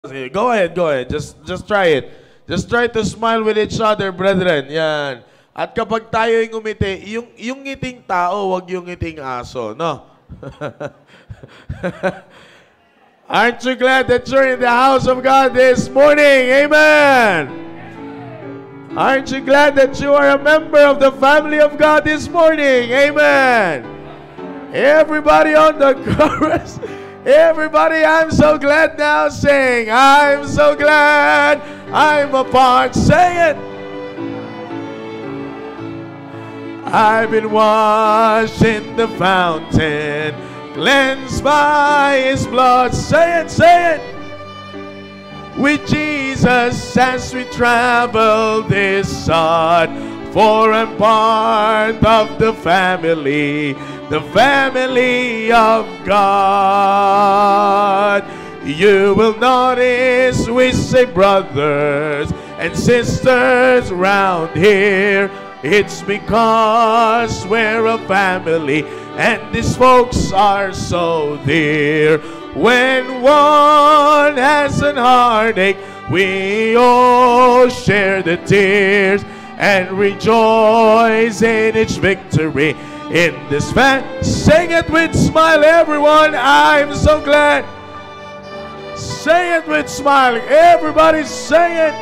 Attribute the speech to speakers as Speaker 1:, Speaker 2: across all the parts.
Speaker 1: Go ahead, go ahead. Just try it. Just try to smile with each other, brethren. Yan. At kapag tayo yung ngumiti, yung ngiting tao, wag yung ngiting aso, no? Aren't you glad that you're in the house of God this morning? Amen. Aren't you glad that you are a member of the family of God this morning? Amen. Everybody on the chorus. Everybody, I'm so glad now. Sing, I'm so glad I'm a part. Sing it. I've been washed in the fountain, cleansed by His blood. Say it, say it. With Jesus as we travel this sod, for I'm part of the family of God. You will notice we say brothers and sisters round here. It's because we're a family and these folks are so dear. When one has an heartache, we all share the tears and rejoice in each victory. In this sing it with smile, everyone. I'm so glad. Sing it with smile. Everybody sing it.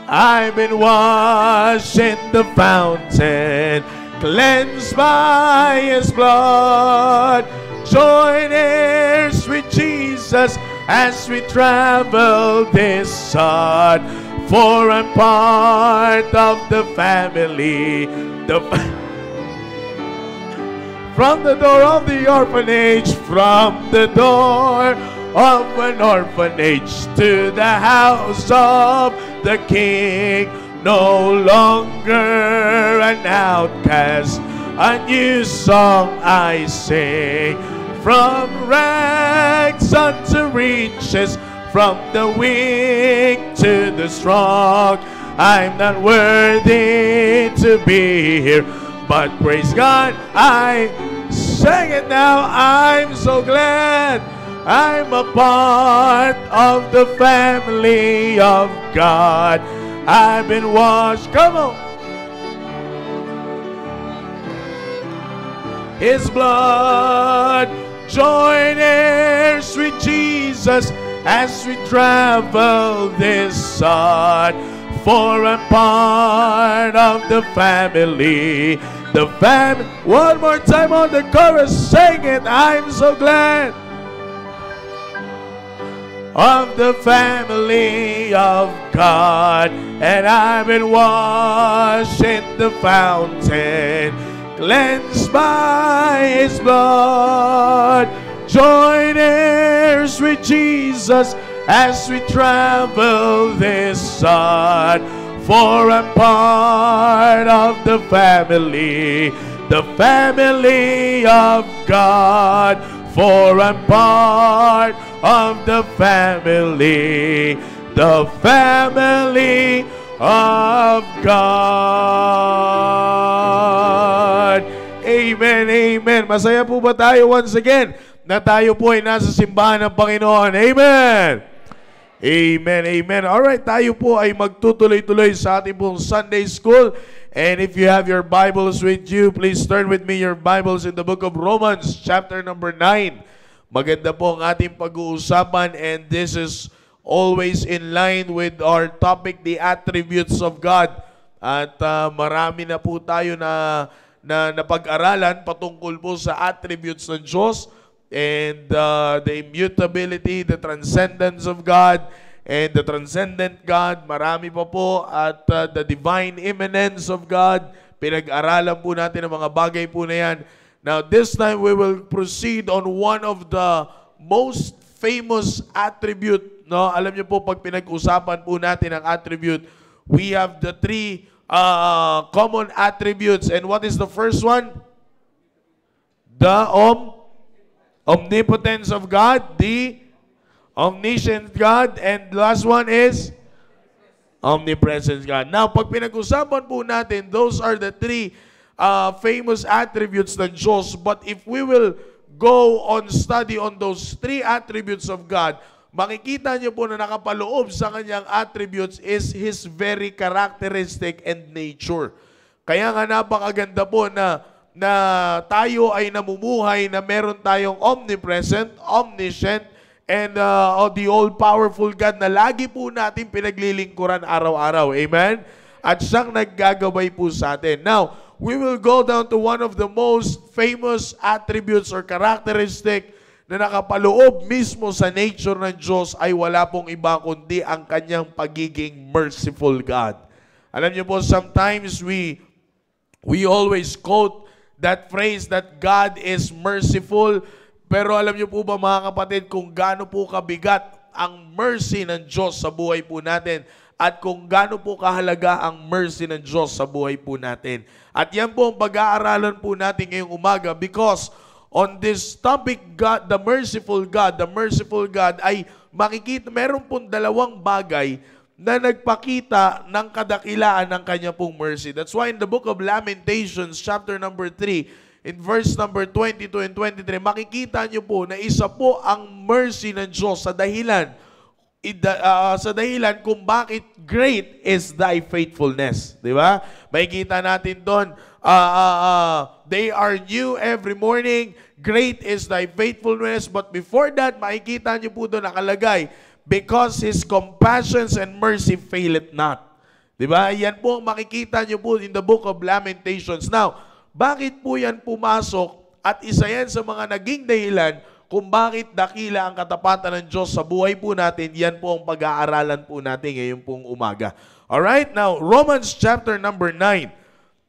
Speaker 1: I've been washed in the fountain, cleansed by His blood. Join heirs with Jesus as we travel this sod. For I'm part of the family. From the door of the orphanage, from the door of an orphanage to the house of the King, no longer an outcast, a new song I sing. From rags unto riches, from the weak to the strong, I'm not worthy to be here, but praise God, I sing it now. I'm so glad I'm a part of the family of God. I've been washed, come on, His blood. Join heirs with Jesus as we travel this sod. For I'm part of the family. One more time on the chorus, sing it. I'm so glad of the family of God, and I've been washed in the fountain, cleansed by His blood. Join heirs with Jesus as we travel this sod. For I'm part of the family of God. For I'm part of the family of God. Amen, amen. Masaya po ba tayo once again na tayo po ay nasa simbahan ng Panginoon? Amen. Amen, amen. Alright, tayo po ay magtutuloy-tuloy sa ating pong Sunday School. And if you have your Bibles with you, please turn with me your Bibles in the book of Romans, chapter number 9. Maganda po ang ating pag-uusapan, and this is always in line with our topic, the attributes of God. At marami na po tayo na napag-aralan patungkol po sa attributes ng Diyos, and the immutability, the transcendence of God, and the transcendent God. Marami pa po. At the divine immanence of God. Pinag-aralan po natin ang mga bagay po na yan. Now, this time we will proceed on one of the most famous attribute. No? Alam niyo po, pag pinag-usapan po natin ang attribute, we have the three common attributes. And what is the first one? The omnipotence of God, the omniscient God, and last one is omnipresence God. Now, pag pinag-usapan po natin, those are the three famous attributes ng Diyos. But if we will go on study on those three attributes of God, makikita niyo po na nakapaloob sa kanyang attributes is His very characteristic and nature. Kaya nga napakaganda po na tayo ay namumuhay na meron tayong omnipresent, omniscient, and the all-powerful God na lagi po natin pinaglilingkuran araw-araw. Amen? At siyang naggagabay po sa atin. Now, we will go down to one of the most famous attributes or characteristic na nakapaloob mismo sa nature ng Diyos ay wala pong iba kundi ang kanyang pagiging merciful God. Alam niyo po, sometimes we always quote that phrase that God is merciful. Pero alam niyo po ba mga kapatid kung gaano po kabigat ang mercy ng Diyos sa buhay po natin at kung gaano po kahalaga ang mercy ng Diyos sa buhay po natin. At yan po ang pag-aaralan po natin ngayong umaga because on this topic, God, the merciful God ay makikita, meron pong dalawang bagay na nagpakita ng kadakilaan ng kanya pong mercy. That's why in the book of Lamentations, chapter number 3, in verse number 22 and 23, makikita nyo po na isa po ang mercy ng Diyos sa dahilan kung bakit great is thy faithfulness. Di ba? Makikita natin doon, they are new every morning, great is thy faithfulness. But before that, makikita nyo po doon nakalagay, because His compassions and mercy faileth not. Di ba? Yan po makikita nyo po in the book of Lamentations. Now, bakit po yan pumasok at isa yan sa mga naging dahilan kung bakit dakila ang katapatan ng Diyos sa buhay po natin, yan po ang pag-aaralan po natin ngayon pong umaga. Alright, now, Romans chapter number 9.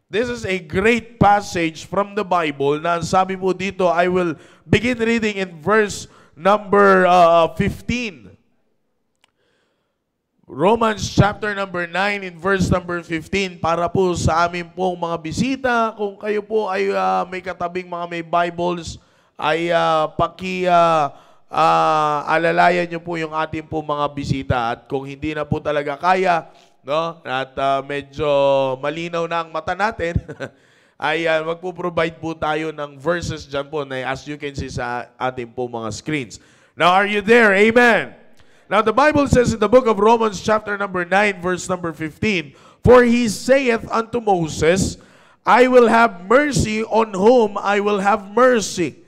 Speaker 1: This is a great passage from the Bible na sabi po dito, I will begin reading in verse number 15. Romans chapter number 9 in verse number 15 para po sa amin pong mga bisita. Kung kayo po ay may katabing mga may Bibles, ay alalayan nyo po yung ating po mga bisita. At kung hindi na po talaga kaya, no, at medyo malinaw na ang mata natin, ay magpo-provide po tayo ng verses dyan po na as you can see sa ating po mga screens. Now, are you there? Amen. Now, the Bible says in the book of Romans chapter number 9, verse number 15, for He saith unto Moses, I will have mercy on whom I will have mercy,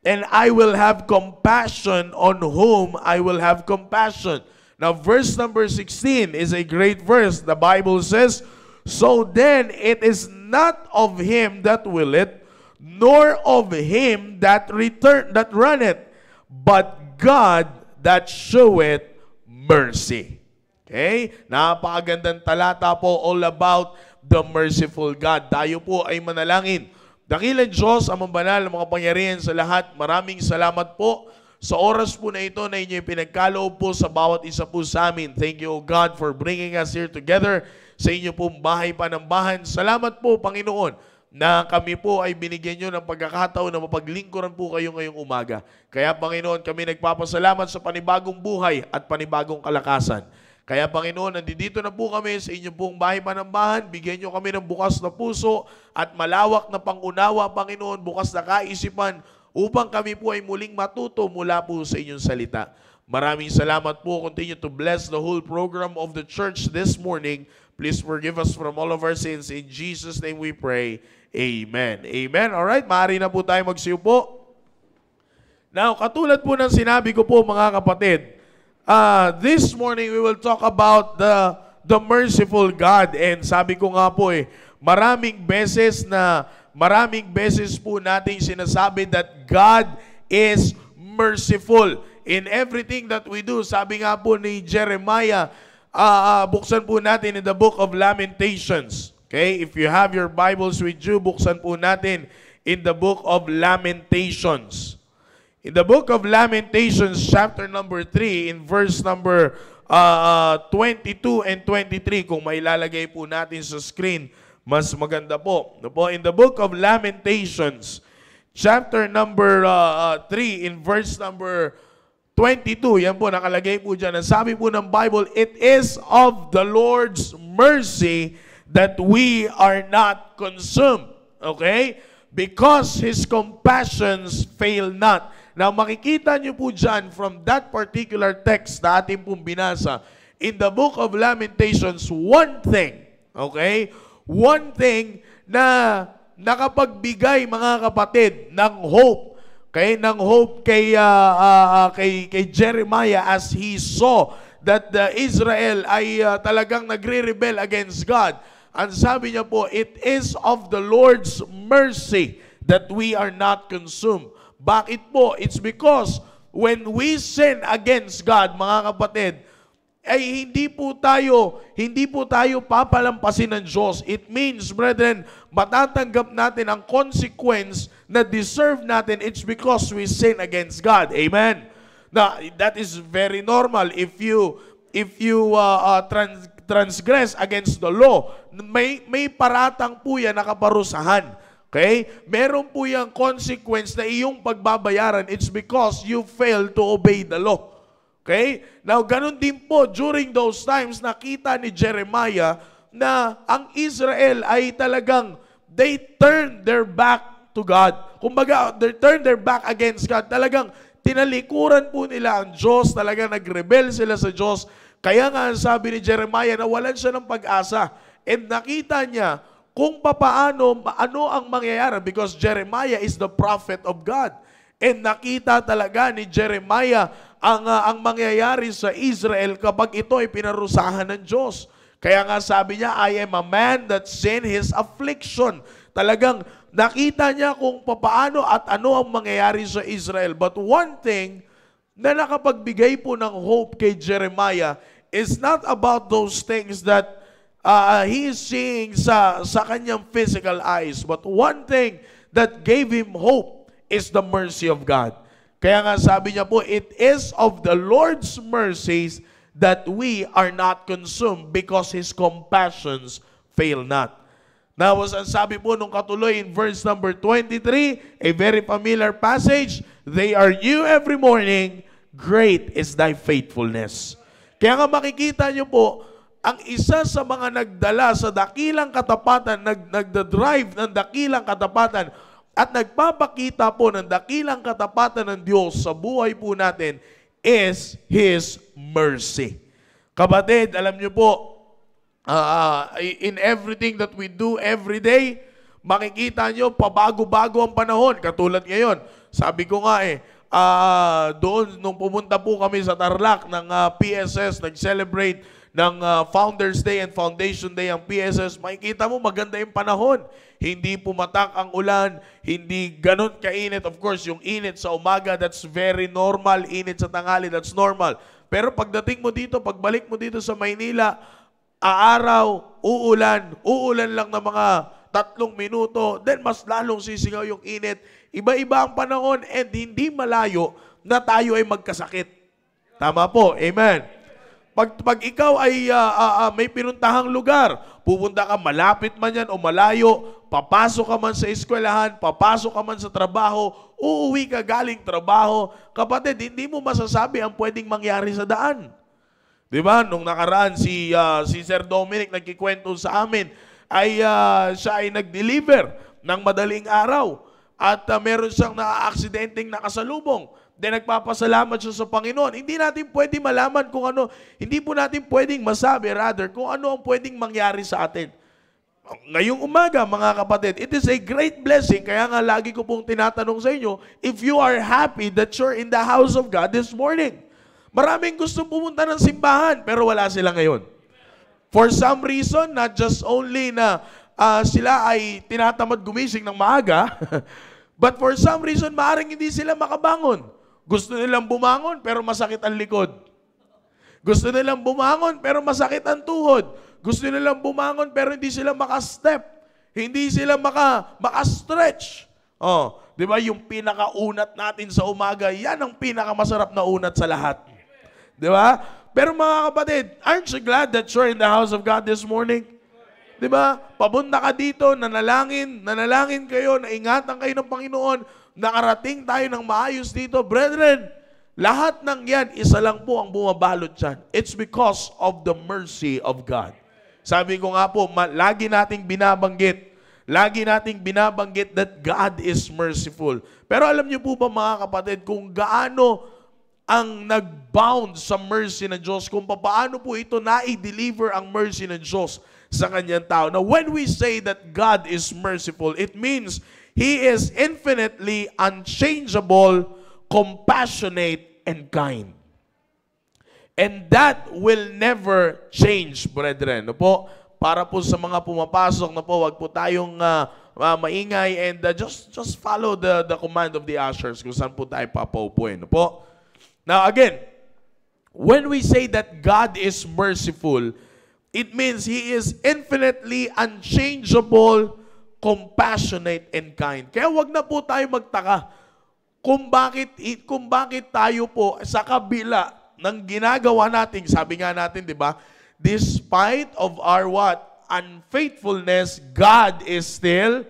Speaker 1: and I will have compassion on whom I will have compassion. Now, verse number 16 is a great verse. The Bible says, so then it is not of him that willeth, nor of him that runneth, but God that showeth mercy. Okay? Napakagandang talata po all about the merciful God. Tayo po ay manalangin. Dakilang Diyos, ang mabanal ng mga pangyarihan sa lahat, maraming salamat po sa oras po na ito na inyo pinagkaloob po sa bawat isa po sa amin. Thank you, O God, for bringing us here together sa inyo pong bahay panambahan. Salamat po, Panginoon, na kami po ay binigyan nyo ng pagkakataon na mapaglingkuran po kayo ngayong umaga. Kaya, Panginoon, kami nagpapasalamat sa panibagong buhay at panibagong kalakasan. Kaya, Panginoon, nandito na po kami sa inyong pong bahay panambahan. Bigyan nyo kami ng bukas na puso at malawak na pangunawa, Panginoon, bukas na kaisipan upang kami po ay muling matuto mula po sa inyong salita. Maraming salamat po. Continue to bless the whole program of the church this morning. Please forgive us from all of our sins. In Jesus' name we pray. Amen. Amen. Alright, maaari na po tayo magsiupo. Now, katulad po ng sinabi ko po mga kapatid, this morning we will talk about the merciful God. And sabi ko nga po maraming beses po natin sinasabi that God is merciful in everything that we do. Sabi nga po ni Jeremiah, buksan po natin in the book of Lamentations. Okay, if you have your Bibles with you, buksan po natin in the book of Lamentations. In the book of Lamentations, chapter number 3, in verse number 22 and 23, kung mailalagay po natin sa screen, mas maganda po. In the book of Lamentations, chapter number 3, in verse number 22, yan po, nakalagay po dyan. Ang sabi po ng Bible, it is of the Lord's mercy that we are not consumed. Okay? Because His compassions fail not. Now, makikita nyo po dyan from that particular text na ating pong binasa, in the book of Lamentations, one thing, okay? One thing na nakapagbigay, mga kapatid, ng hope, okay? Ng hope kay Jeremiah as he saw that Israel ay talagang nagre-rebel against God. Ang sabi niya po, it is of the Lord's mercy that we are not consumed. Bakit po? It's because when we sin against God, mga kapatid, ay hindi po tayo papalampasin ng Diyos. It means, brethren, matatanggap natin ang consequence na deserve natin. It's because we sin against God. Amen? Now, that is very normal. If you transgress against the law, may paratang po yan nakaparusahan. Okay? Meron po yung consequence na iyong pagbabayaran. It's because you fail to obey the law. Okay? Now, ganun din po, during those times, nakita ni Jeremiah na ang Israel ay talagang, they turned their back to God. Kumbaga, they turned their back against God. Talagang, tinalikuran po nila ang Diyos. Talagang nag-rebel sila sa Diyos. Kaya nga, sabi ni Jeremiah, nawalan siya ng pag-asa. And nakita niya kung ano ang mangyayari because Jeremiah is the prophet of God. And nakita talaga ni Jeremiah ang mangyayari sa Israel kapag ito ay pinarusahan ng Diyos. Kaya nga sabi niya, I am a man that sin his affliction. Talagang nakita niya kung paano at ano ang mangyayari sa Israel. But one thing na nakapagbigay po ng hope kay Jeremiah is not about those things that he is seeing sa kanyang physical eyes. But one thing that gave him hope is the mercy of God. Kaya nga sabi niya po, it is of the Lord's mercies that we are not consumed because His compassions fail not. Now, ang sabi po nung katuloy in verse number 23, a very familiar passage, they are new every morning, great is thy faithfulness. Kaya nga makikita niyo po, ang isa sa mga nagdala sa dakilang katapatan, nagdadrive ng dakilang katapatan, at nagpapakita po ng dakilang katapatan ng Diyos sa buhay po natin is His mercy. Kapatid, alam niyo po, in everything that we do every day, makikita niyo, pabago-bago ang panahon. Katulad ngayon, sabi ko nga doon, nung pumunta po kami sa Tarlac ng PSS, nag-celebrate ng Founders Day and Foundation Day ang PSS, makikita mo maganda yung panahon. Hindi pumatak ang ulan, hindi ganun kainit. Of course, yung init sa umaga, that's very normal. Init sa tanghali, that's normal. Pero pagdating mo dito, pagbalik mo dito sa Maynila, aaraw, uulan lang ng mga 3 minuto, then mas lalong sisigaw yung init. Iba-iba ang panahon and hindi malayo na tayo ay magkasakit. Tama po, amen. Pag ikaw ay may pinuntahang lugar, pupunta ka malapit man yan o malayo, papasok ka man sa eskwelahan, papasok ka man sa trabaho, uuwi ka galing trabaho, kapatid, hindi mo masasabi ang pwedeng mangyari sa daan. Di ba? Nung nakaraan, si Sir Dominic nagkikwento sa amin, siya ay nag-deliver ng madaling araw at meron siyang na-aksidenteng nakasalubong. Then nagpapasalamat siya sa Panginoon. Hindi natin pwedeng malaman kung ano, hindi po natin pwedeng masabi, rather, kung ano ang pwedeng mangyari sa atin. Ngayong umaga, mga kapatid, it is a great blessing. Kaya nga lagi ko pong tinatanong sa inyo, if you are happy that you're in the house of God this morning. Maraming gusto pumunta ng simbahan, pero wala sila ngayon. For some reason, not just only na sila ay tinatamad gumising ng maaga, but for some reason, maaaring hindi sila makabangon. Gusto nilang bumangon, pero masakit ang likod. Gusto nilang bumangon, pero masakit ang tuhod. Gusto nilang bumangon, pero hindi sila makastep. Hindi sila makastretch. Oh, di ba yung pinakaunat natin sa umaga, yan ang pinakamasarap na unat sa lahat. Di ba? Pero mga kapatid, aren't you glad that you're in the house of God this morning? Di ba? Papunta ka dito, nanalangin kayo, naingatan kayo ng Panginoon, nakarating tayo ng maayos dito. Brethren, lahat ng yan, isa lang po ang bumabalot dyan. It's because of the mercy of God. Sabi ko nga po, lagi nating binabanggit Lagi nating binabanggit that God is merciful. Pero alam niyo po ba mga kapatid, kung gaano ang nag-bound sa mercy ng Diyos, kung paano po ito na-deliver ang mercy ng Diyos sa kanyang tao. Now, when we say that God is merciful, it means He is infinitely unchangeable, compassionate, and kind. And that will never change, brethren. No po? Para po sa mga pumapasok na po, wag po tayong maingay and just follow the command of the ushers kung saan po tayo papaupuin. No po? Now again, when we say that God is merciful, it means He is infinitely unchangeable, compassionate, and kind. Kaya wag na po tayo magtaka kung bakit tayo po sa kabila ng ginagawa natin, sabi nga natin, di ba? Despite of our what? Unfaithfulness, God is still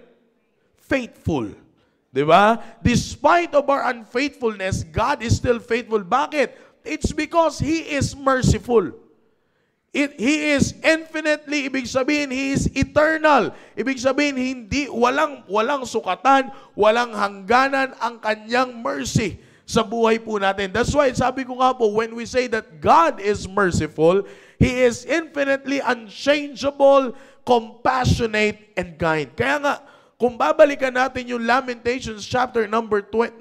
Speaker 1: faithful. Di ba? Despite of our unfaithfulness, God is still faithful. Bakit? It's because He is merciful. He is infinitely, ibig sabihin, He is eternal. Ibig sabihin, walang sukatan, walang hangganan ang kanyang mercy sa buhay po natin. That's why, sabi ko nga po, when we say that God is merciful, He is infinitely unchangeable, compassionate, and kind. Kaya nga, kung babalikan natin yung Lamentations chapter number 3,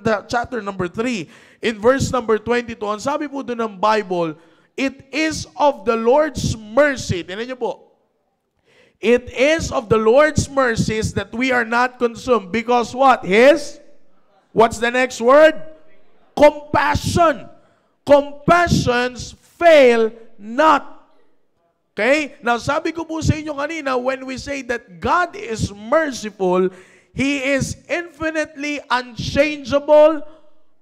Speaker 1: in verse number 22, ang sabi po doon ng Bible, it is of the Lord's mercy. Tingnan niyo po. It is of the Lord's mercies that we are not consumed. Because what? What's the next word? Compassion. Compassions fail not. Okay? Now, sabi ko po sa inyo kanina, when we say that God is merciful, He is infinitely unchangeable,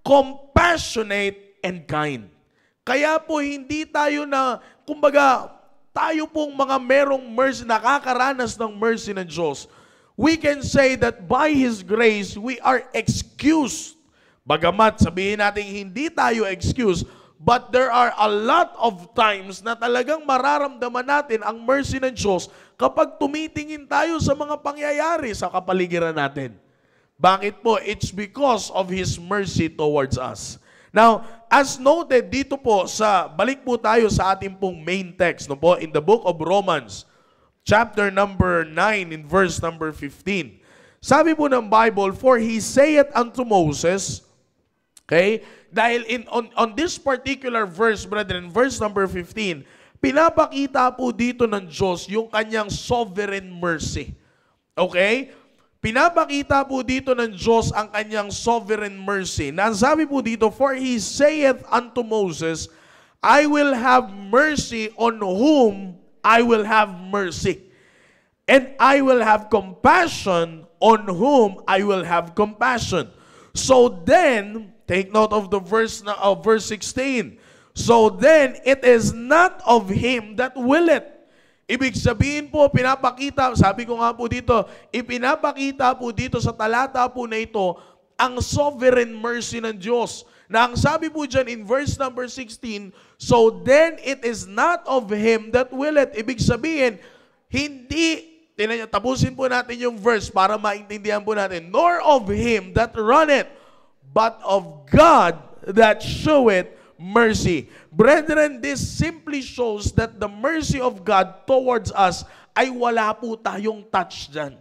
Speaker 1: compassionate, and kind. Kaya po hindi tayo kumbaga, tayo pong mga merong mercy, nakakaranas ng mercy ng Diyos. We can say that by His grace, we are excused. Bagamat sabihin natin hindi tayo excused, but there are a lot of times na talagang mararamdaman natin ang mercy ng Diyos kapag tumitingin tayo sa mga pangyayari sa kapaligiran natin. Bakit po? It's because of His mercy towards us. Now, as noted dito po balik po tayo sa ating pong main text, no po, in the book of Romans, chapter number 9, in verse number 15. Sabi po ng Bible, for He saith unto Moses, okay, dahil on this particular verse, brethren, verse number 15, pinapakita po dito ng Diyos yung kanyang sovereign mercy. Okay? Pinapakita po dito ng Diyos ang kanyang sovereign mercy. Nasabi po dito, for He saith unto Moses, I will have mercy on whom I will have mercy. And I will have compassion on whom I will have compassion. So then, take note of the verse 16. So then, it is not of him that willeth. Ibig sabihin po, pinapakita, sabi ko nga po dito, ipinapakita po dito sa talata po na ito, ang sovereign mercy ng Diyos. Na ang sabi po dyan in verse number 16, so then it is not of him that willeth. Ibig sabihin, tapusin po natin yung verse para maintindihan po natin, nor of him that runneth, but of God that showeth mercy. Brethren, this simply shows that the mercy of God towards us ay wala po tayong touch dyan.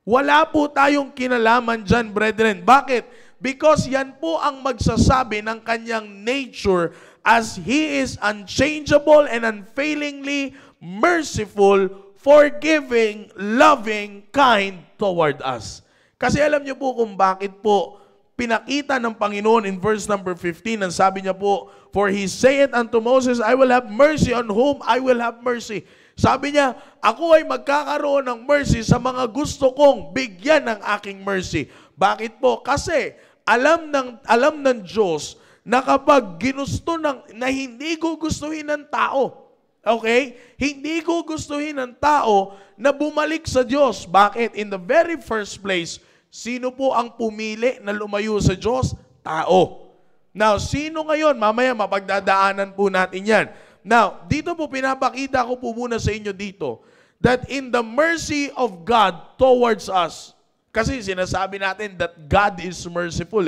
Speaker 1: Wala po tayong kinalaman dyan, brethren. Bakit? Because yan po ang magsasabi ng kanyang nature as He is unchangeable and unfailingly merciful, forgiving, loving, kind toward us. Kasi alam niyo po kung bakit po pinakita ng Panginoon in verse number 15, ang sabi niya po, for He saith unto Moses, I will have mercy on whom I will have mercy. Sabi niya, ako ay magkakaroon ng mercy sa mga gusto kong bigyan ng aking mercy. Bakit po? Kasi alam ng Diyos na kapag ginusto na hindi gugustuhin ng tao, okay? Hindi gugustuhin ng tao na bumalik sa Diyos. Bakit? In the very first place, sino po ang pumili na lumayo sa Diyos? Tao. Now, sino ngayon? Mamaya mapagdadaanan po natin yan. Now, dito po pinapakita ko po muna sa inyo dito that in the mercy of God towards us, kasi sinasabi natin that God is merciful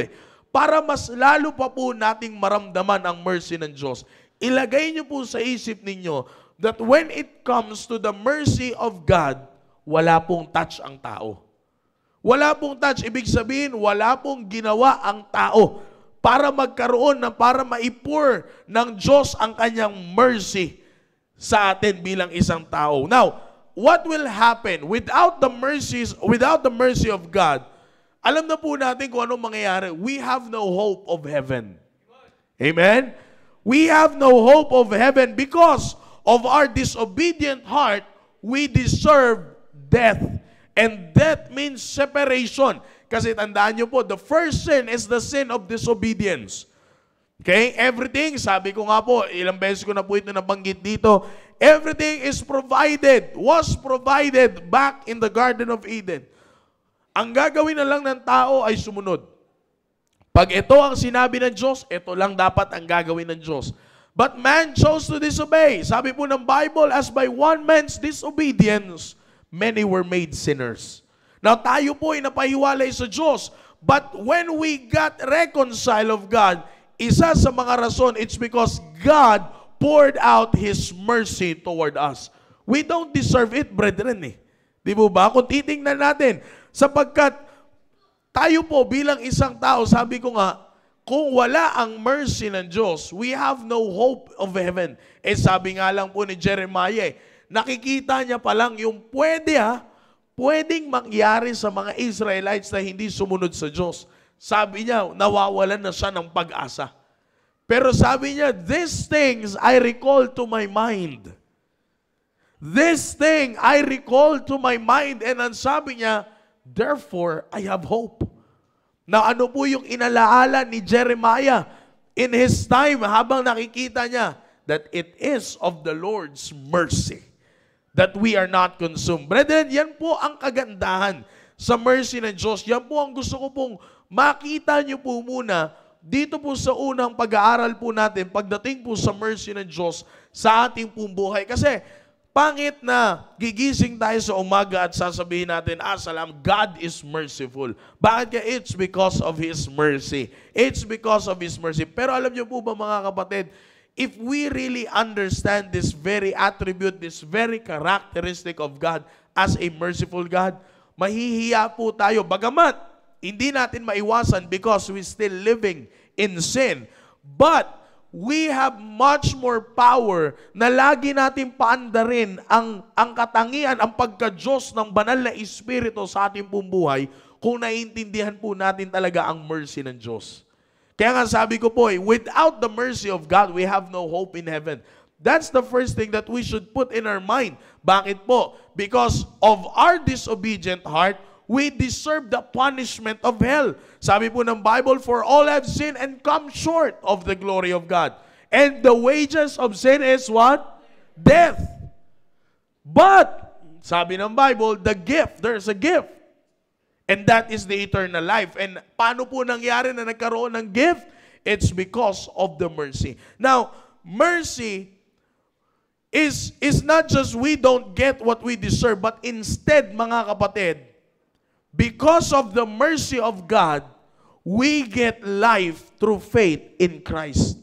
Speaker 1: para mas lalo pa po nating maramdaman ang mercy ng Diyos, ilagay niyo po sa isip ninyo that when it comes to the mercy of God, wala pong touch ang tao. Wala pong touch, ibig sabihin, wala pong ginawa ang tao para magkaroon para maipur ng Diyos ang kanyang mercy sa atin bilang isang tao. Now, what will happen without the mercy of God? Alam na po natin kung anong mangyayari. We have no hope of heaven. Amen? We have no hope of heaven because of our disobedient heart. We deserve death. And death means separation. Kasi tandaan nyo po, the first sin is the sin of disobedience. Okay? Everything, sabi ko nga po, ilang beses ko na po ito nabanggit dito, everything was provided back in the Garden of Eden. Ang gagawin na lang ng tao ay sumunod. Pag ito ang sinabi ng Diyos, ito lang dapat ang gagawin ng Diyos. But man chose to disobey. Sabi po ng Bible, as by one man's disobedience, many were made sinners. Now tayo po ay napahiwalay sa Diyos. But when we got reconciled of God, isa sa mga rason, it's because God poured out His mercy toward us. We don't deserve it, brethren. Di ba ba? Kung titingnan natin, sapagkat tayo po bilang isang tao, sabi ko nga, kung wala ang mercy ng Diyos, we have no hope of heaven. Sabi nga lang po ni Jeremiah, nakikita niya pa lang yung pwedeng mangyari sa mga Israelites na hindi sumunod sa Diyos. Sabi niya, nawawalan na siya ng pag-asa. Pero sabi niya, these things I recall to my mind. This thing I recall to my mind. And ang sabi niya, therefore, I have hope. Na ano po yung inalaala ni Jeremiah in his time habang nakikita niya that it is of the Lord's mercy that we are not consumed. Brethren, yan po ang kagandahan sa mercy ng Diyos. Yan po ang gusto ko pong makita niyo po muna dito po sa unang pag-aaral po natin pagdating po sa mercy ng Diyos sa ating pong buhay. Kasi pangit na gigising tayo sa umaga at sasabihin natin, salam, God is merciful. Bakit ka? It's because of His mercy. It's because of His mercy. Pero alam niyo po ba mga kapatid, if we really understand this very attribute, this very characteristic of God as a merciful God, mahihiya po tayo. Bagamat, hindi natin maiwasan because we're still living in sin. But, we have much more power na lagi natin paandarin ang katangian, ang pagka-Diyos ng banal na Espiritu sa ating pong buhay kung naiintindihan po natin talaga ang mercy ng Diyos. Kaya nga sabi ko po, without the mercy of God, we have no hope in heaven. That's the first thing that we should put in our mind. Bakit po? Because of our disobedient heart, we deserve the punishment of hell. Sabi po ng Bible, for all have sinned and come short of the glory of God. And the wages of sin is what? Death. But, sabi ng Bible, the gift, there's a gift. And that is the eternal life. And paano po nangyari na nagkaroon ng gift? It's because of the mercy. Now, mercy is not just we don't get what we deserve, but instead, mga kapatid, because of the mercy of God, we get life through faith in Christ.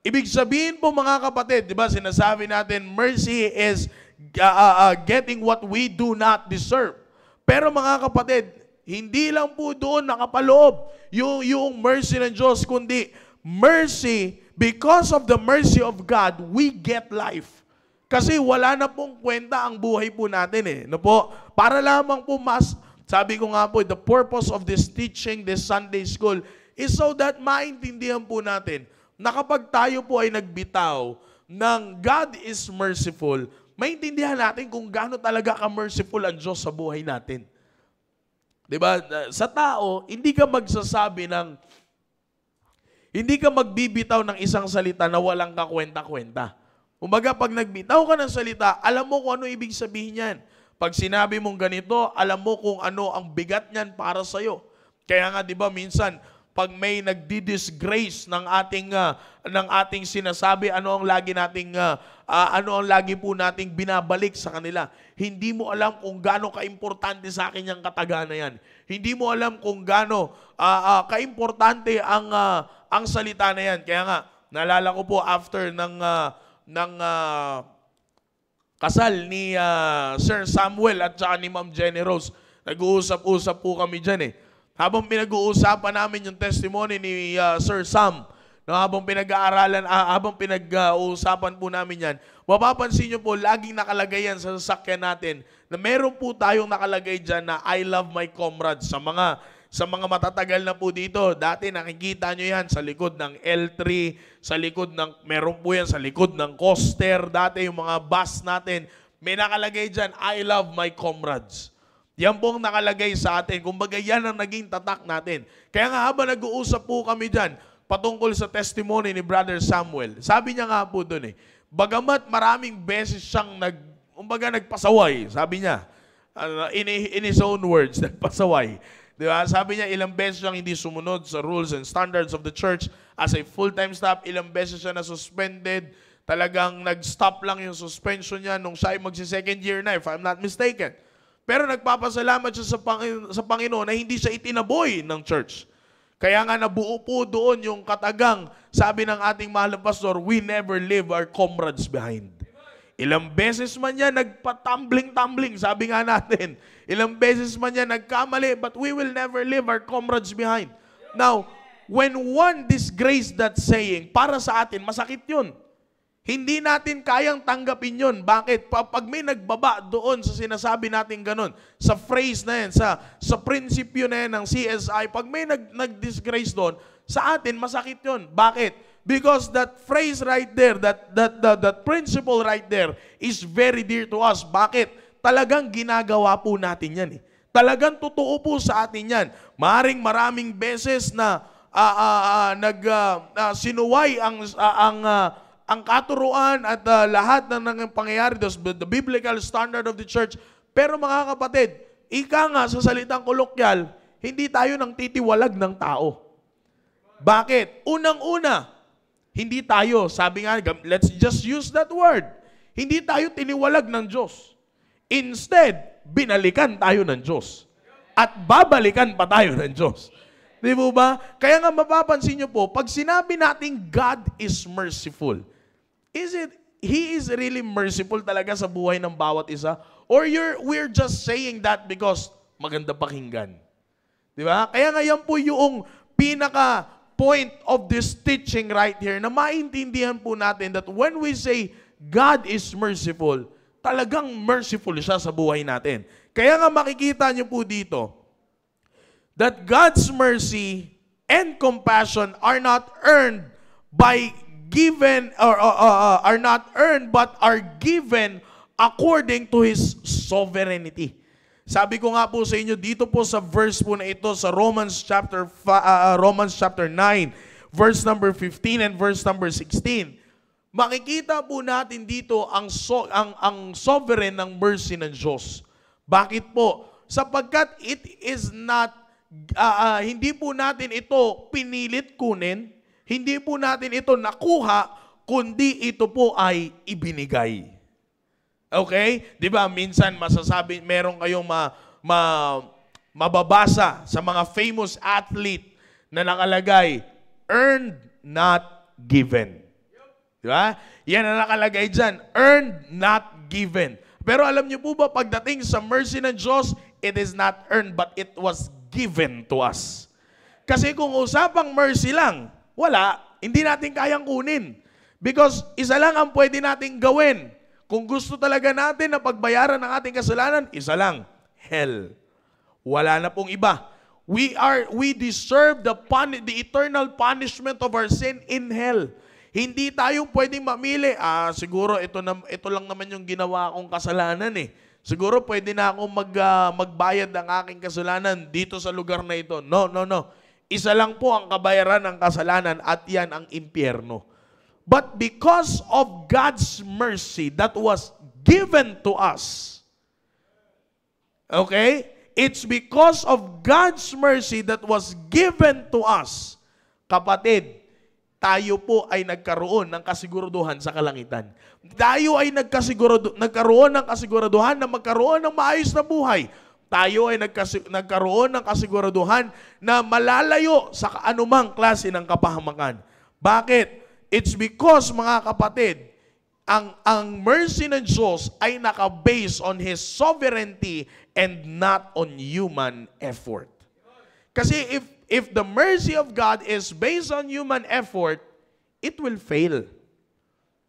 Speaker 1: Ibig sabihin po mga kapatid, di ba sinasabi natin, mercy is getting what we do not deserve. Pero mga kapatid, hindi lang po doon nakapaloob yung mercy ng Diyos, kundi mercy, because of the mercy of God, we get life. Kasi wala na pong kwenta ang buhay po natin no po? Para lamang po sabi ko nga po, the purpose of this teaching, this Sunday school, is so that maintindihan po natin na kapag tayo po ay nagbitaw ng God is merciful, maintindihan natin kung gaano talaga ka-merciful ang Diyos sa buhay natin. Diba? Sa tao, hindi ka magbibitaw ng isang salita na walang kakwenta-kwenta. Kumbaga, pag nagbitaw ka ng salita, alam mo kung ano ibig sabihin yan. Pag sinabi mong ganito, alam mo kung ano ang bigat niyan para sa'yo. Kaya nga, di ba, minsan, pag may nagdi-disgrace ng ating sinasabi, ano ang lagi po nating binabalik sa kanila. Hindi mo alam kung gaano kaimportante sa akin yung kataga na yan. Hindi mo alam kung gaano kaimportante ang salita na yan. Kaya nga, naalala ko po after ng kasal ni Sir Samuel at saka ni Ma'am Jenny Rose, nag-uusap-usap po kami dyan eh. Habang pinag-uusapan namin yung testimony ni Sir Sam, no, habang pinag-uusapan po namin yan, mapapansin nyo po, laging nakalagay yan sa sasakyan natin na meron po tayong nakalagay dyan na I love my comrades. Sa mga matatagal na po dito, dati nakikita nyo yan sa likod ng L3, meron po yan sa likod ng coaster, dati yung mga bus natin, may nakalagay dyan, I love my comrades. Yan po ang nakalagay sa atin. Kumbaga yan ang naging tatak natin. Kaya nga habang nag-uusap po kami dyan, patungkol sa testimony ni Brother Samuel, sabi niya nga po doon bagamat maraming beses siyang nagpasaway, sabi niya, in his own words, nagpasaway. Diba? Sabi niya, ilang beses siyang hindi sumunod sa rules and standards of the church as a full-time staff, ilang beses siya na-suspended, talagang nag-stop lang yung suspension niya nung siya ay magsi-second year na, if I'm not mistaken. Pero nagpapasalamat siya sa Panginoon na hindi siya itinaboy ng church. Kaya nga nabuo po doon yung katagang, sabi ng ating mahal na pastor, we never leave our comrades behind. Ilang beses man niya nagpatumbling-tumbling, sabi nga natin. Ilang beses man niya nagkamali, but we will never leave our comrades behind. Now, when one disgrace that saying, para sa atin, masakit yun. Hindi natin kayang tanggapin yun. Bakit? Pag may nagbaba doon sa sinasabi natin ganun, sa phrase na yan, sa prinsipyo na yan ng CSI, pag may nag-disgrace doon, sa atin masakit yun. Bakit? Because that phrase right there, that principle right there is very dear to us. Bakit? Talagang ginagawa po natin yan eh. Talagang totoo po sa atin yan. Maraming beses na sinuway ang katuruan at lahat ng pangyayari, the biblical standard of the church. Pero mga kapatid, ika nga sa salitang kolokyal, hindi tayo nang titiwalag ng tao. Bakit? Unang-una, hindi tayo, sabi nga, let's just use that word, hindi tayo tiniwalag ng Diyos. Instead, binalikan tayo ng Diyos. At babalikan pa tayo ng Diyos. Di ba? Kaya nga mapapansin nyo po, pag sinabi natin God is merciful, He is really merciful talaga sa buhay ng bawat isa? Or we're just saying that because maganda pakinggan? Di ba? Kaya nga yan po yung pinaka-point of this teaching right here na maintindihan po natin that when we say God is merciful, talagang merciful siya sa buhay natin. Kaya nga makikita nyo po dito that God's mercy and compassion are not earned are not earned but are given according to His sovereignty. Sabi ko nga po sa inyo dito po sa verse po na ito sa Romans chapter 9 verse number 15 and verse number 16. Makikita po natin dito ang sovereign ng mercy ng Diyos. Bakit po? Sapagkat it is not hindi po natin ito pinilit kunin, hindi po natin ito nakuha, kundi ito po ay ibinigay. Okay? Di ba? Minsan masasabi, meron kayong mababasa sa mga famous athlete na nakalagay, earned, not given. Di ba? Yan ang nakalagay dyan, earned, not given. Pero alam niyo po ba, pagdating sa mercy ng Diyos, it is not earned, but it was given to us. Kasi kung usapang mercy lang, wala, hindi natin kayang kunin. Because isa lang ang pwede nating gawin. Kung gusto talaga natin na pagbayaran ng ating kasalanan, isa lang, hell. Wala na pong iba. We deserve the eternal punishment of our sin in hell. Hindi tayo pwedeng mamili, siguro ito lang naman yung ginawa kong kasalanan eh. Siguro pwede na akong magbayad ng aking kasalanan dito sa lugar na ito. No. Isa lang po ang kabayaran ng kasalanan at yan ang impyerno. But because of God's mercy that was given to us, okay, it's because of God's mercy that was given to us. Kapatid, tayo po ay nagkaroon ng kasiguraduhan sa kalangitan. Tayo ay nagkaroon ng kasiguraduhan na magkaroon ng maayos na buhay. Tayo ay nagkaroon ng kasiguraduhan na malalayo sa anumang klase ng kapahamakan. Bakit? It's because, mga kapatid, ang mercy ng Diyos ay naka-base on His sovereignty and not on human effort. Kasi if the mercy of God is based on human effort, it will fail.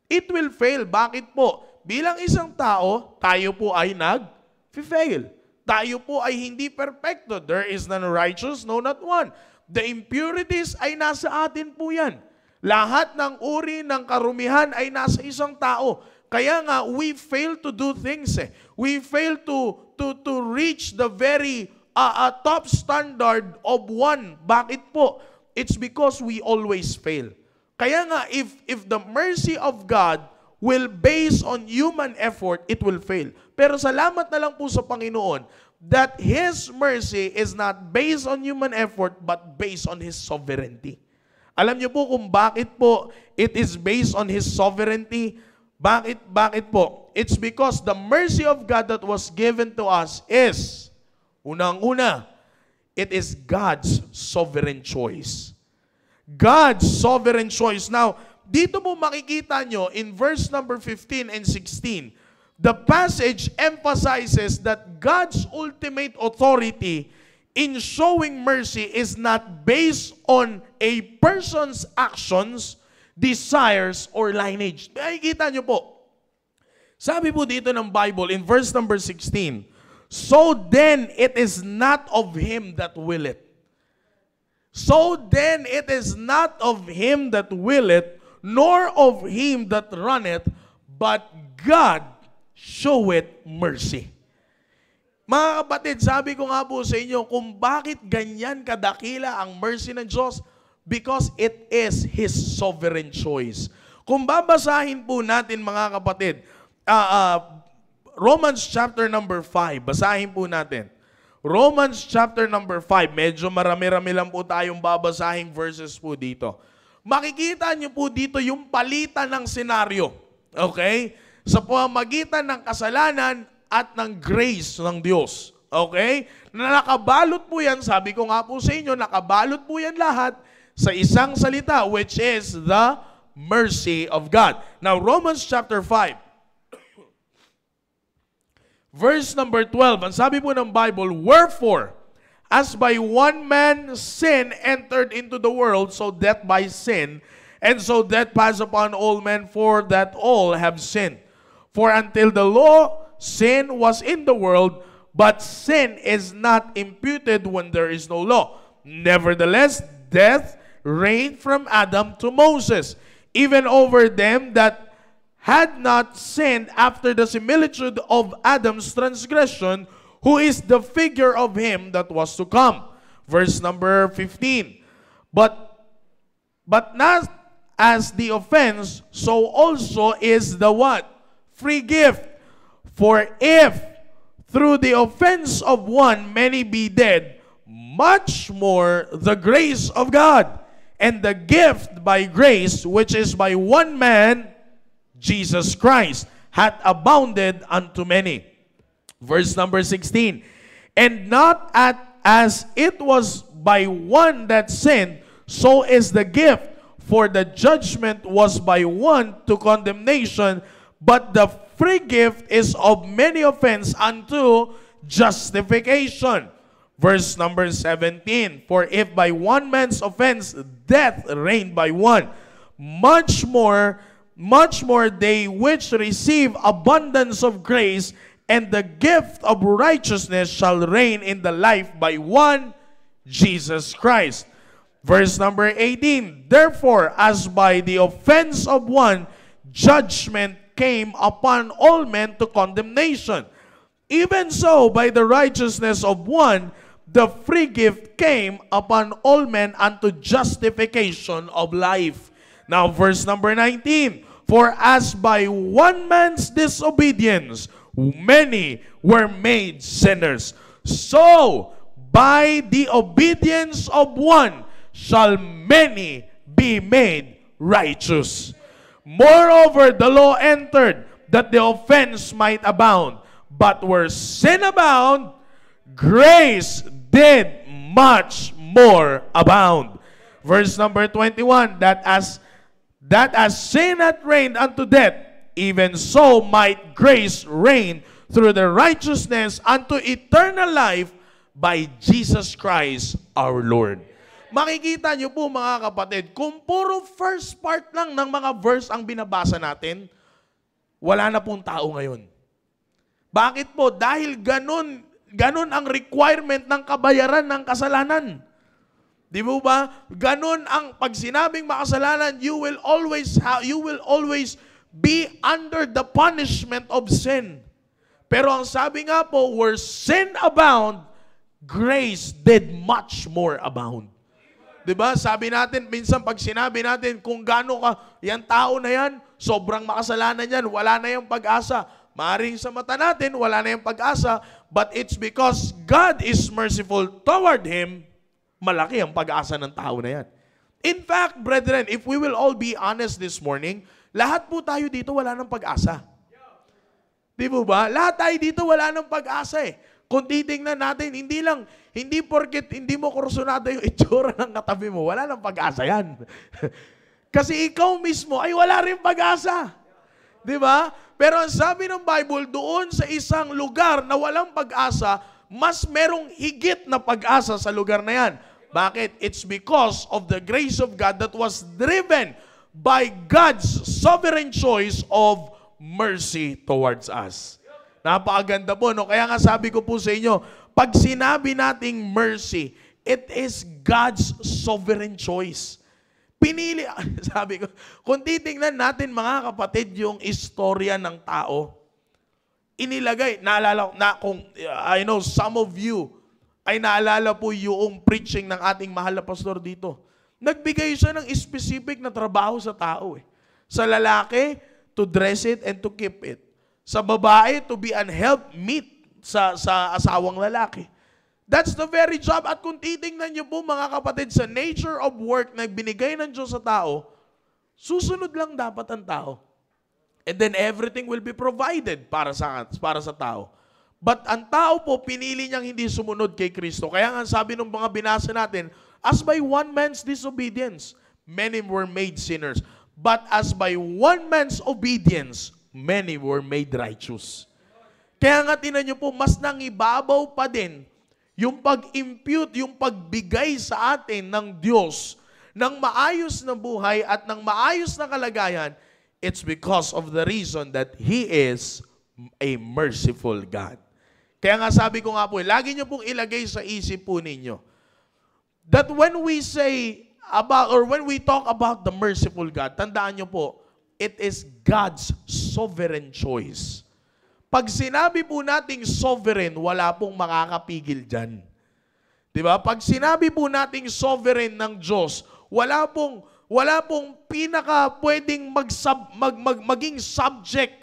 Speaker 1: It will fail. Bakit po? Bilang isang tao, tayo po ay nag-fail. Tayo po ay hindi perfecto. There is none righteous, no, not one. The impurities ay nasa atin po yan. Lahat ng uri ng karumihan ay nasa isang tao. Kaya nga, we fail to do things. We fail to reach the very top standard of one. Bakit po? It's because we always fail. Kaya nga, if the mercy of God will base on human effort, it will fail. Pero salamat na lang po sa Panginoon that His mercy is not based on human effort but based on His sovereignty. Alam niyo po kung bakit po it is based on His sovereignty? Bakit po? It's because the mercy of God that was given to us is, unang-una, it is God's sovereign choice. God's sovereign choice. Now, dito mo makikita nyo in verse number 15 and 16, the passage emphasizes that God's ultimate authority in showing mercy is not based on a person's actions, desires, or lineage. Makikita nyo po. Sabi po dito ng Bible in verse number 16, so then it is not of him that willeth. So then it is not of him that willeth, nor of him that runneth, but God showeth mercy. Mga kapatid, sabi ko nga po sa inyo, kung bakit ganyan kadakila ang mercy ng Diyos, because it is His sovereign choice. Kung babasahin po natin, mga kapatid, Romans chapter number 5, basahin po natin. Romans chapter number 5, medyo marami-rami lang po tayong babasahing verses po dito. Makikita niyo po dito yung palitan ng senaryo. Okay? Sa pamamagitan ng kasalanan at ng grace ng Diyos. Okay? Na nakabalot po yan, sabi ko nga po sa inyo, nakabalot po yan lahat sa isang salita, which is the mercy of God. Now, Romans chapter 5, verse number 12, ang sabi po ng Bible, wherefore, as by one man sin entered into the world, so death by sin, and so death passed upon all men, for that all have sinned. For until the law, sin was in the world, but sin is not imputed when there is no law. Nevertheless, death reigned from Adam to Moses, even over them that had not sinned after the similitude of Adam's transgression, who is the figure of him that was to come. Verse number 15. But not as the offense, so also is the what? Free gift. For if through the offense of one many be dead, much more the grace of God and the gift by grace, which is by one man, Jesus Christ, hath abounded unto many. Verse number 16. And not as it was by one that sinned, so is the gift. For the judgment was by one to condemnation, but the free gift is of many offense unto justification. Verse number 17. For if by one man's offense death reigned by one, much more they which receive abundance of grace and the gift of righteousness shall reign in the life by one, Jesus Christ. Verse number 18. Therefore, as by the offense of one, judgment came upon all men to condemnation, even so by the righteousness of one, the free gift came upon all men unto justification of life. Now, verse number 19. For as by one man's disobedience many were made sinners, So, by the obedience of one, shall many be made righteous. Moreover, the law entered, that the offense might abound. But where sin abound, grace did much more abound. Verse number 21, that as sin hath reigned unto death, even so might grace reign through the righteousness unto eternal life by Jesus Christ our Lord. Makikita nyo po mga kapatid, kung puro first part lang ng mga verse ang binabasa natin, wala na pong tao ngayon. Bakit po? Dahil ganun ang requirement ng kabayaran ng kasalanan. Di mo ba? Ganun ang pag sinabing makasalanan, you will always be under the punishment of sin. Pero ang sabi nga po, where sin abound, grace did much more abound. Diba? Sabi natin, minsan pag sinabi natin, kung gaano ka, yan tao na yan, sobrang makasalanan yan, wala na yung pag-asa. Maaring sa mata natin, wala na yung pag-asa, but it's because God is merciful toward him, malaki ang pag-asa ng tao na yan. In fact, brethren, if we will all be honest this morning, lahat po tayo dito wala ng pag-asa. Di ba ba? Lahat tayo dito wala ng pag-asa eh. Kung titingnan natin, hindi porket hindi mo kursunado yung itsura ng katabi mo, wala ng pag-asa yan. Kasi ikaw mismo ay wala rin pag-asa. Di ba? Pero ang sabi ng Bible, doon sa isang lugar na walang pag-asa, mas merong higit na pag-asa sa lugar na yan. Bakit? It's because of the grace of God that was driven by God's sovereign choice of mercy towards us. Napakaganda po, no? Kaya nga sabi ko po sa inyo, pag sinabi nating mercy, it is God's sovereign choice. Pinili, sabi ko, kung titingnan natin mga kapatid yung istorya ng tao, inilagay, naalala, I know some of you ay naalala po yung preaching ng ating mahal na pastor dito. Nagbigay siya ng specific na trabaho sa tao. Sa lalaki, to dress it and to keep it. Sa babae, to be an helpmeet sa asawang lalaki. That's the very job. At kung titingnan niyo po mga kapatid, sa nature of work na binigay ng Diyos sa tao, susunod lang dapat ang tao. And then everything will be provided para sa tao. But ang tao po, pinili niyang hindi sumunod kay Kristo. Kaya nga sabi ng mga binasa natin, as by one man's disobedience, many were made sinners. But as by one man's obedience, many were made righteous. Kaya nga tinan niyo po, mas nangibabaw pa din yung pag-impute, yung pagbigay sa atin ng Diyos ng maayos na buhay at ng maayos na kalagayan. It's because of the reason that He is a merciful God. Kaya nga sabi ko nga po, lagi niyo pong ilagay sa isip po ninyo that when we say about, or when we talk about the merciful God, tandaan niyo po, it is God's sovereign choice. Pag sinabi po nating sovereign, wala pong makakapigil dyan. Diba? Pag sinabi po nating sovereign ng Diyos, wala pong pinaka pwedeng maging subject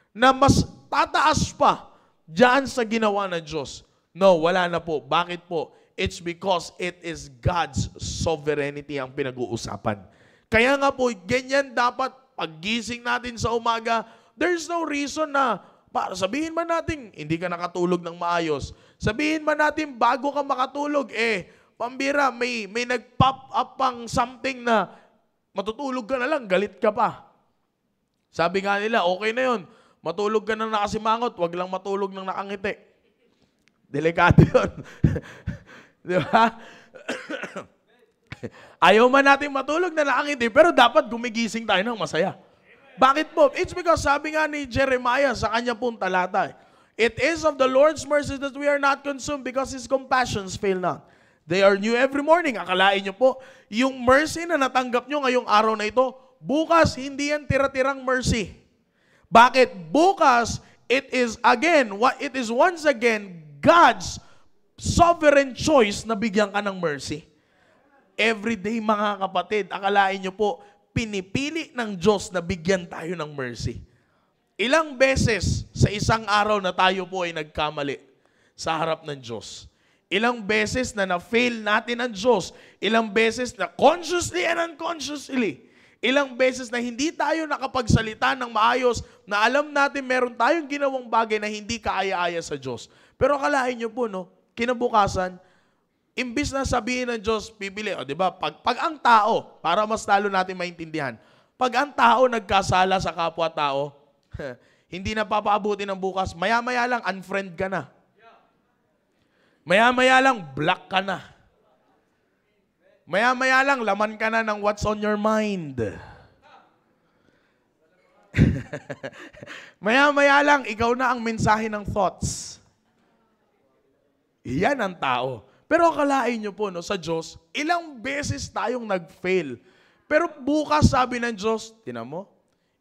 Speaker 1: na mas tataas pa dyan sa ginawa ng Diyos. No, wala na po. Bakit po? It's because it is God's sovereignty ang pinag-uusapan. Kaya nga po, ganyan dapat paggising natin sa umaga, there's no reason na sabihin man natin, hindi ka nakatulog ng maayos. Sabihin man natin, bago ka makatulog, pambira, may nag-pop up pang something na matutulog ka na lang, galit ka pa. Sabi nga nila, okay na yun. Matulog ka na nakasimangot, wag lang matulog ng nakangiti. Delikado yun. Di ba? Ayaw man natin matulog na nakangiti, pero dapat gumigising tayo ng masaya. Bakit po? It's because sabi nga ni Jeremiah sa kanya pong talata, it is of the Lord's mercy that we are not consumed because His compassions fail not. They are new every morning. Akalain nyo po, yung mercy na natanggap nyo ngayong araw na ito, bukas hindi yan tira-tirang mercy. Bakit? Bukas, it is once again God's sovereign choice na bigyan ka ng mercy. Every day mga kapatid, akalain nyo po, pinipili ng Diyos na bigyan tayo ng mercy. Ilang beses sa isang araw na tayo po ay nagkamali. sa harap ng Diyos. Ilang beses na na-fail natin ang Diyos. Ilang beses na consciously and unconsciously. Ilang beses na hindi tayo nakapagsalita ng maayos, na alam natin meron tayong ginawang bagay na hindi kaaya-aya sa Diyos. Pero akalain nyo po, no, kinabukasan, imbis na sabihin ng Diyos, pipili, o diba, pag ang tao, para mas lalo natin maintindihan, pag ang tao nagkasala sa kapwa-tao, hindi na papaabuti ng bukas, maya-maya lang, unfriend ka na. Maya-maya lang, block ka na. Maya-maya lang, laman ka na ng what's on your mind. Maya-maya lang, ikaw na ang mensahe ng thoughts. Yan ang tao. Pero akalain nyo po, no, sa Diyos, ilang beses tayong nag-fail. Pero bukas sabi ng Diyos, tinan mo,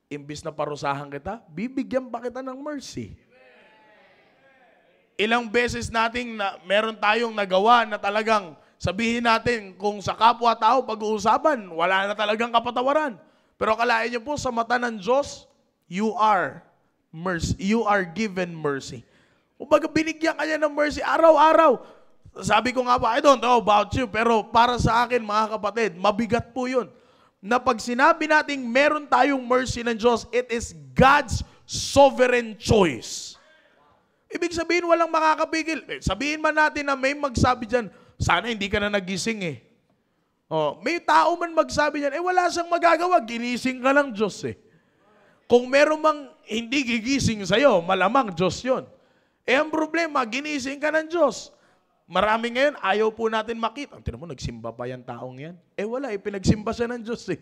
Speaker 1: imbis na parusahan kita, bibigyan pa kita ng mercy. Ilang beses nating meron tayong nagawa na talagang sabihin natin kung sa kapwa-tao pag-uusapan, wala na talagang kapatawaran. Pero akalain niyo po, sa mata ng Diyos, you are given mercy. Kumbaga binigyan ka niya ng mercy araw-araw. Sabi ko nga pa, I don't know about you, pero para sa akin mga kapatid, mabigat po yun. Na pag sinabi nating meron tayong mercy ng Diyos, it is God's sovereign choice. Ibig sabihin, walang makakapigil. Sabihin man natin na may magsabi dyan, sana hindi ka na nagising eh. Oh, may tao man magsabi dyan, wala siyang magagawa, ginising ka lang Diyos eh. Kung meron mang hindi gigising sa'yo, malamang Diyos yun. Ang problema, ginising ka ng Diyos. Marami ngayon, ayaw po natin makita. Tingnan mo, nagsimba pa yan taong yan. Wala, pinagsimba siya ng Diyos eh.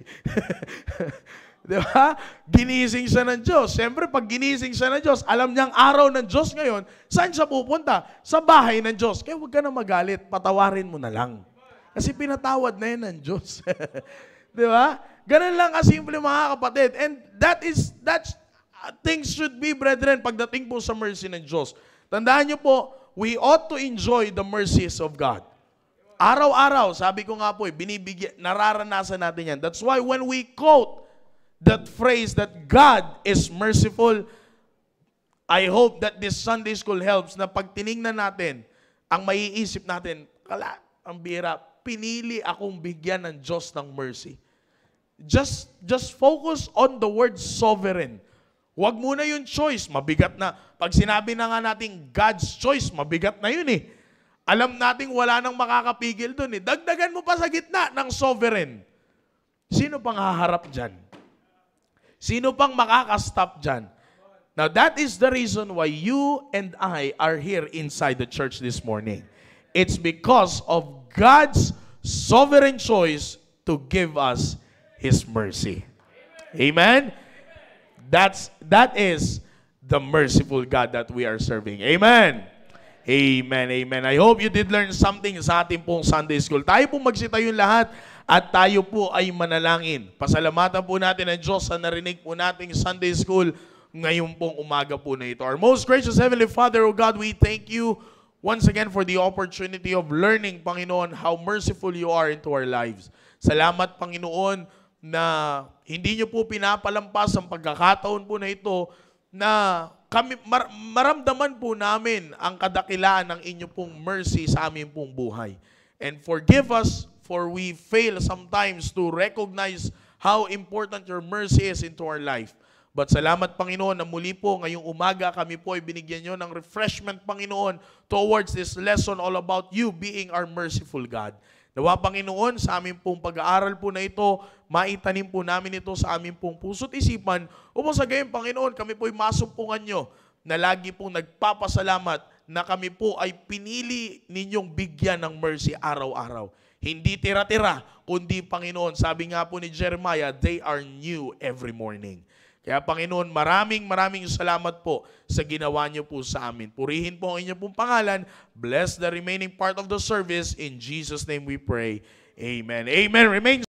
Speaker 1: Di ba? Ginising siya ng Diyos. Siyempre, pag ginising siya ng Diyos, alam niyang araw ng Diyos ngayon, saan siya pupunta? Sa bahay ng Diyos. Kaya huwag ka na magalit, patawarin mo na lang. Kasi pinatawad na yan ng Diyos. Di ba? Ganun lang kasimple mga kapatid. And things should be, brethren, pagdating po sa mercy ng Diyos. Tandaan niyo po, we ought to enjoy the mercies of God. Araw-araw, sabi ko nga po, nararanasan natin yan. That's why when we quote that phrase that God is merciful, I hope that this Sunday school helps na pag tinignan natin, ang maiisip natin, ang bira, pinili akong bigyan ng Diyos ng mercy. Just focus on the word sovereign. Huwag muna yung choice, mabigat na. Pag sinabi na nga natin God's choice, mabigat na yun eh. Alam nating wala nang makakapigil dun eh. Dagdagan mo pa sa gitna ng sovereign. Sino pang haharap dyan? Sino pang makakastop dyan? Now that is the reason why you and I are here inside the church this morning. It's because of God's sovereign choice to give us His mercy. Amen? That is the merciful God that we are serving. Amen. Amen. Amen. I hope you did learn something sa ating pong Sunday School. Tayo pong magsitayon lahat at tayo po ay manalangin. Pasalamatan po natin ang Diyos sa narinig po nating Sunday School ngayon pong umaga po na ito. Our most gracious Heavenly Father, O God, we thank you once again for the opportunity of learning, Panginoon, how merciful you are into our lives. Salamat, Panginoon, na hindi nyo po pinapalampas ang pagkakataon po na ito na kami, maramdaman po namin ang kadakilaan ng inyo pong mercy sa aming pong buhay. And forgive us for we fail sometimes to recognize how important your mercy is into our life. But salamat, Panginoon, na muli po ngayong umaga kami po ay binigyan nyo ng refreshment, Panginoon, towards this lesson all about you being our merciful God. Nawa, Panginoon, sa aming pong pag-aaral po na ito, maitanim po namin ito sa aming pong puso't isipan, upang sa gayon, Panginoon, kami po ay masumpungan nyo na lagi pong nagpapasalamat na kami po ay pinili ninyong bigyan ng mercy araw-araw. Hindi tira-tira, kundi, Panginoon, sabi nga po ni Jeremiah, they are new every morning. Kaya, Panginoon, maraming salamat po sa ginawa niyo po sa amin. Purihin po ang inyong pong pangalan. Bless the remaining part of the service. In Jesus' name we pray. Amen. Amen. Remain